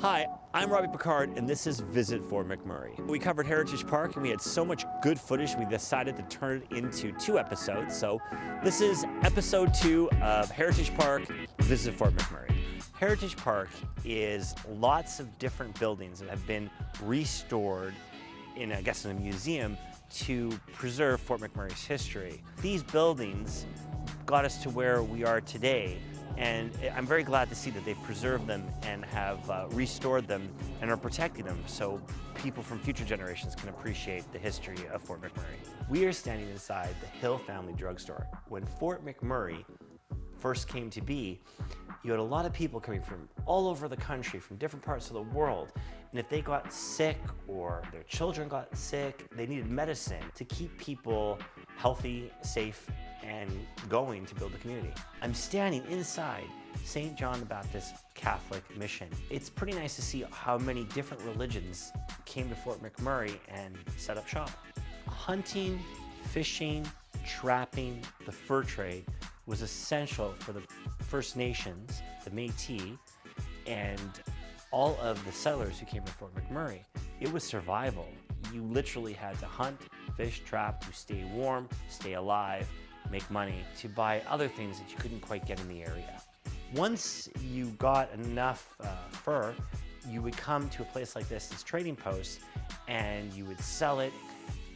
Hi, I'm Robbie Picard, and this is Visit Fort McMurray. We covered Heritage Park, and we had so much good footage, we decided to turn it into 2 episodes. So this is episode 2 of Heritage Park, Visit Fort McMurray. Heritage Park is lots of different buildings that have been restored in, I guess, in a museum to preserve Fort McMurray's history. These buildings got us to where we are today, and I'm very glad to see that they've preserved them and have restored them and are protecting them so people from future generations can appreciate the history of Fort McMurray. We are standing inside the Hill Family Drugstore. When Fort McMurray first came to be, you had a lot of people coming from all over the country, from different parts of the world. And if they got sick or their children got sick, they needed medicine to keep people healthy, safe, and going to build a community. I'm standing inside St. John the Baptist Catholic Mission. It's pretty nice to see how many different religions came to Fort McMurray and set up shop. Hunting, fishing, trapping, the fur trade was essential for the First Nations, the Métis, and all of the settlers who came to Fort McMurray. It was survival. You literally had to hunt, fish, trap to stay warm, stay alive, make money, to buy other things that you couldn't quite get in the area. Once you got enough fur, you would come to a place like this trading post, and you would sell it,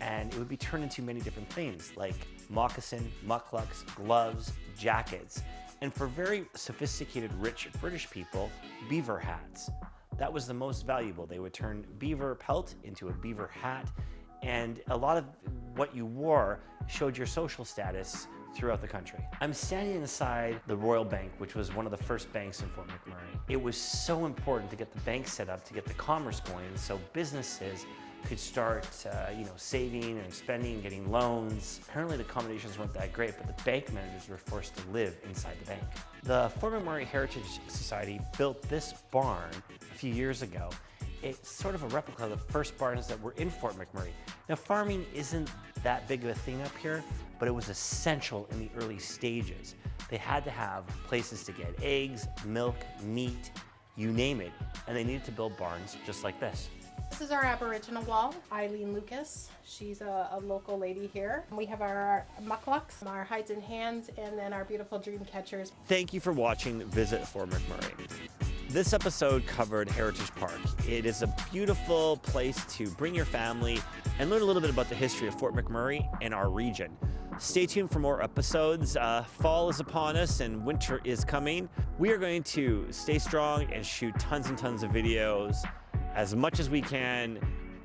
and it would be turned into many different things like moccasin, mucklucks, gloves, jackets, and for very sophisticated, rich British people, beaver hats. That was the most valuable. They would turn beaver pelt into a beaver hat, and a lot of what you wore showed your social status throughout the country. I'm standing inside the Royal Bank, which was one of the first banks in Fort McMurray. It was so important to get the bank set up, to get the commerce going, so businesses could start saving and spending and getting loans. Apparently the accommodations weren't that great, but the bank managers were forced to live inside the bank. The Fort McMurray Heritage Society built this barn a few years ago. It's sort of a replica of the first barns that were in Fort McMurray. Now, farming isn't that big of a thing up here, but it was essential in the early stages. They had to have places to get eggs, milk, meat, you name it, and they needed to build barns just like this. This is our Aboriginal wall, Eileen Lucas. She's a local lady here. We have our mucklucks, our hides and hands, and then our beautiful dream catchers. Thank you for watching Visit Fort McMurray. This episode covered Heritage Park. It is a beautiful place to bring your family and learn a little bit about the history of Fort McMurray and our region. Stay tuned for more episodes. Fall is upon us and winter is coming. We are going to stay strong and shoot tons and tons of videos as much as we can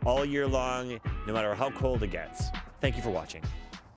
all year long, no matter how cold it gets. Thank you for watching.